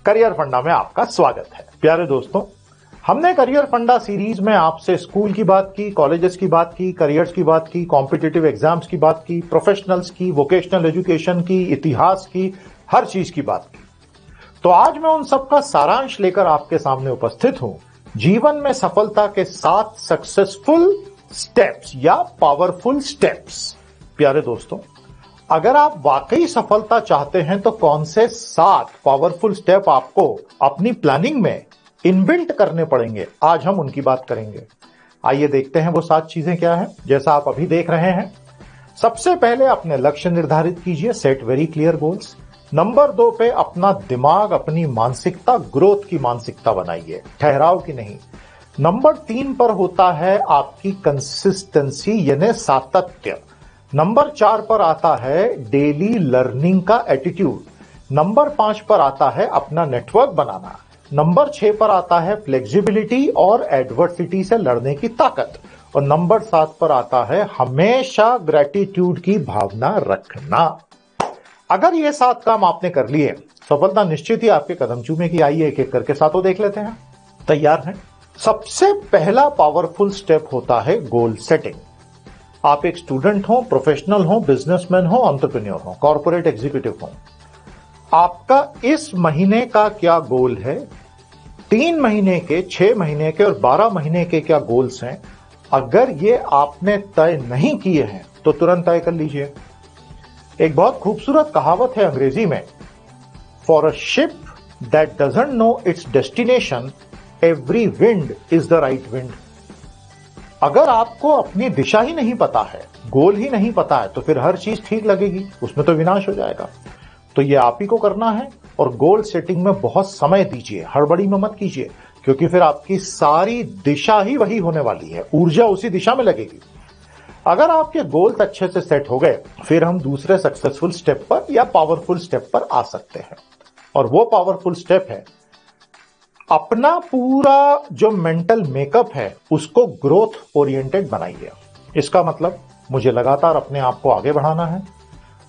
Career फंडा में आपका स्वागत है। प्यारे दोस्तों, हमने करियर फंडा सीरीज में आपसे स्कूल की बात की, कॉलेजेस की बात की, करियर्स की बात की, कॉम्पिटिटिव एग्जाम्स की बात की, प्रोफेशनल्स की, वोकेशनल एजुकेशन की, इतिहास की, हर चीज की बात की। तो आज मैं उन सबका सारांश लेकर आपके सामने उपस्थित हूं। जीवन में सफलता के 7 सक्सेसफुल स्टेप्स या पावरफुल स्टेप्स। प्यारे दोस्तों, अगर आप वाकई सफलता चाहते हैं तो कौन से 7 पावरफुल स्टेप आपको अपनी प्लानिंग में इनबिल्ट करने पड़ेंगे, आज हम उनकी बात करेंगे। आइए देखते हैं वो 7 चीजें क्या है। जैसा आप अभी देख रहे हैं, सबसे पहले अपने लक्ष्य निर्धारित कीजिए, set very clear goals. Number 2 पे अपना दिमाग, अपनी मानसिकता, ग्रोथ की मानसिकता बनाइए, ठहराव की नहीं। नंबर 3 पर होता है आपकी कंसिस्टेंसी यानी सातत्य। नंबर 4 पर आता है डेली लर्निंग का एटीट्यूड। नंबर 5 पर आता है अपना नेटवर्क बनाना। नंबर 6 पर आता है फ्लेक्सिबिलिटी और एडवर्सिटी से लड़ने की ताकत। और नंबर 7 पर आता है हमेशा ग्रेटिट्यूड की भावना रखना। अगर ये 7 काम आपने कर लिए, सफलता निश्चित ही आपके कदम चूमेगी। आइए एक एक करके 7 देख लेते हैं। तैयार हैं? सबसे पहला पावरफुल स्टेप होता है गोल सेटिंग। आप एक स्टूडेंट हो, प्रोफेशनल हो, बिजनेसमैन हो, एंटरप्रेन्योर हो, कॉर्पोरेट एग्जीक्यूटिव हो, आपका इस महीने का क्या गोल है, 3 महीने के, 6 महीने के और 12 महीने के क्या गोल्स हैं। अगर ये आपने तय नहीं किए हैं तो तुरंत तय कर लीजिए। एक बहुत खूबसूरत कहावत है अंग्रेजी में, for a ship that doesn't know it's destination every wind is the right wind. अगर आपको अपनी दिशा ही नहीं पता है, गोल ही नहीं पता है, तो फिर हर चीज ठीक लगेगी, उसमें तो विनाश हो जाएगा। तो ये आप ही को करना है। और गोल सेटिंग में बहुत समय दीजिए, हड़बड़ी में मत कीजिए, क्योंकि फिर आपकी सारी दिशा ही वही होने वाली है, ऊर्जा उसी दिशा में लगेगी। अगर आपके गोल्स अच्छे से सेट हो गए, फिर हम दूसरे सक्सेसफुल स्टेप पर या पावरफुल स्टेप पर आ सकते हैं। और वो पावरफुल स्टेप है, अपना पूरा जो मेंटल मेकअप है उसको ग्रोथ ओरिएंटेड बनाइए। इसका मतलब मुझे लगातार अपने आप को आगे बढ़ाना है,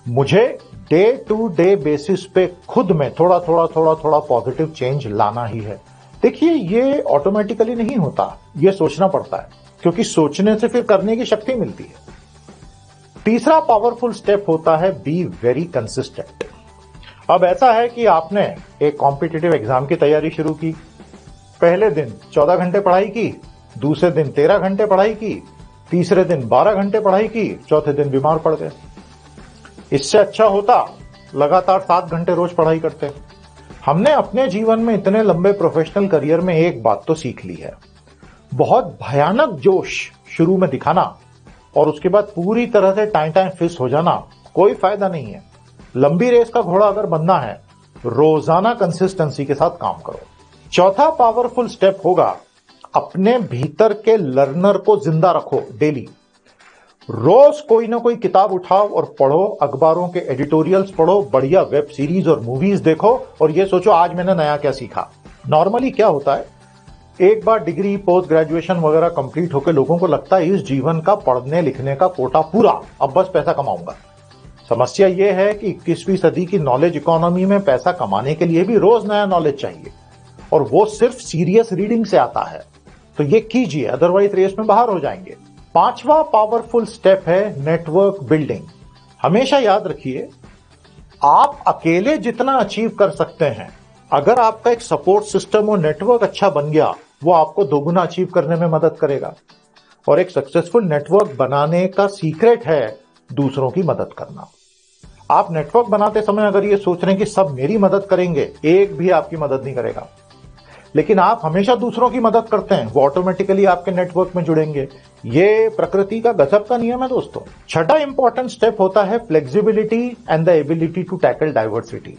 मुझे डे टू डे बेसिस पे खुद में थोड़ा थोड़ा पॉजिटिव चेंज लाना ही है। देखिए, ये ऑटोमेटिकली नहीं होता, ये सोचना पड़ता है, क्योंकि सोचने से फिर करने की शक्ति मिलती है। तीसरा पावरफुल स्टेप होता है बी वेरी कंसिस्टेंट। अब ऐसा है कि आपने एक कॉम्पिटिटिव एग्जाम की तैयारी शुरू की, पहले दिन 14 घंटे पढ़ाई की, दूसरे दिन 13 घंटे पढ़ाई की, तीसरे दिन 12 घंटे पढ़ाई की, चौथे दिन बीमार पड़ गए। इससे अच्छा होता लगातार 7 घंटे रोज पढ़ाई करते। हमने अपने जीवन में इतने लंबे प्रोफेशनल करियर में एक बात तो सीख ली है, बहुत भयानक जोश शुरू में दिखाना और उसके बाद पूरी तरह से टाइम फिस हो जाना कोई फायदा नहीं है। लंबी रेस का घोड़ा अगर बनना है, रोजाना कंसिस्टेंसी के साथ काम करो। चौथा पावरफुल स्टेप होगा, अपने भीतर के लर्नर को जिंदा रखो। डेली रोज कोई ना कोई किताब उठाओ और पढ़ो, अखबारों के एडिटोरियल्स पढ़ो, बढ़िया वेब सीरीज और मूवीज देखो और ये सोचो आज मैंने नया क्या सीखा। नॉर्मली क्या होता है, एक बार डिग्री, पोस्ट ग्रेजुएशन वगैरह कंप्लीट होकर लोगों को लगता है इस जीवन का पढ़ने लिखने का कोटा पूरा, अब बस पैसा कमाऊंगा। समस्या यह है कि 21वीं सदी की नॉलेज इकोनॉमी में पैसा कमाने के लिए भी रोज नया नॉलेज चाहिए, और वो सिर्फ सीरियस रीडिंग से आता है। तो ये कीजिए, अदरवाइज रेस में बाहर हो जाएंगे। 5वां पावरफुल स्टेप है नेटवर्क बिल्डिंग। हमेशा याद रखिए, आप अकेले जितना अचीव कर सकते हैं, अगर आपका एक सपोर्ट सिस्टम और नेटवर्क अच्छा बन गया, वो आपको दोगुना अचीव करने में मदद करेगा। और एक सक्सेसफुल नेटवर्क बनाने का सीक्रेट है दूसरों की मदद करना। आप नेटवर्क बनाते समय अगर ये सोच रहे हैं कि सब मेरी मदद करेंगे, एक भी आपकी मदद नहीं करेगा। लेकिन आप हमेशा दूसरों की मदद करते हैं, वो ऑटोमेटिकली आपके नेटवर्क में जुड़ेंगे। ये प्रकृति का गजब का नियम है दोस्तों। छठा इंपॉर्टेंट स्टेप होता है flexibility and the ability to tackle diversity.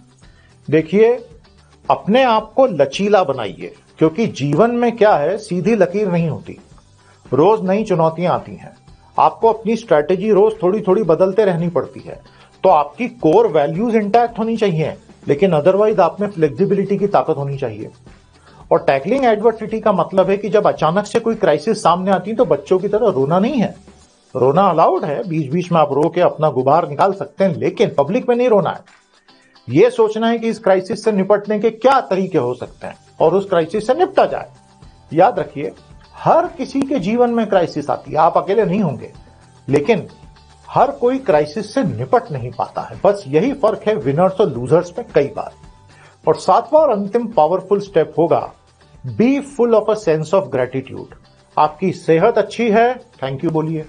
देखिए, अपने आप को लचीला बनाइए, क्योंकि जीवन में क्या है, सीधी लकीर नहीं होती, रोज नई चुनौतियां आती हैं। आपको अपनी स्ट्रैटेजी रोज थोड़ी थोड़ी बदलते रहनी पड़ती है। तो आपकी कोर वैल्यूज इंटैक्ट होनी चाहिए, लेकिन अदरवाइज आप में फ्लेक्सिबिलिटी की ताकत होनी चाहिए। और टैकलिंग एडवर्सिटी का मतलब है कि जब अचानक से कोई क्राइसिस सामने आती है तो बच्चों की तरह रोना नहीं है। रोना अलाउड है, बीच बीच में आप रो के अपना गुबार निकाल सकते हैं, लेकिन पब्लिक में नहीं रोना है। ये सोचना है कि इस क्राइसिस से निपटने के क्या तरीके हो सकते हैं और उस क्राइसिस से निपटा जाए। याद रखिए, हर किसी के जीवन में क्राइसिस आती है, आप अकेले नहीं होंगे, लेकिन हर कोई क्राइसिस से निपट नहीं पाता है। बस यही फर्क है विनर्स और लूजर्स में कई बार। और सातवां और अंतिम पावरफुल स्टेप होगा, be full of a sense of gratitude. आपकी सेहत अच्छी है, थैंक यू बोलिए।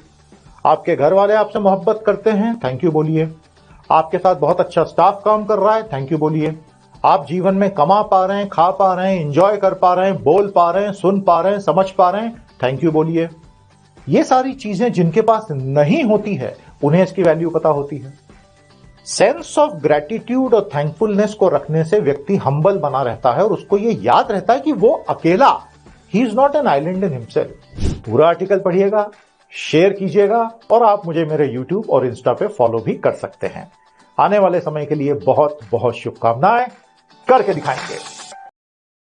आपके घर वाले आपसे मोहब्बत करते हैं, थैंक यू बोलिए। आपके साथ बहुत अच्छा स्टाफ काम कर रहा है, थैंक यू बोलिए। आप जीवन में कमा पा रहे हैं, खा पा रहे हैं, एंजॉय कर पा रहे हैं, बोल पा रहे हैं, सुन पा रहे हैं, समझ पा रहे हैं, थैंक यू बोलिए। ये सारी चीजें जिनके पास नहीं होती है, उन्हें इसकी वैल्यू पता होती है। सेंस ऑफ ग्रेटिट्यूड और थैंकफुलनेस को रखने से व्यक्ति हम्बल बना रहता है और उसको ये याद रहता है कि वो अकेला, he is not an island in himself. पूरा आर्टिकल पढ़िएगा, शेयर कीजिएगा और आप मुझे मेरे YouTube और इंस्टा पे फॉलो भी कर सकते हैं। आने वाले समय के लिए बहुत बहुत शुभकामनाएं, करके दिखाएंगे।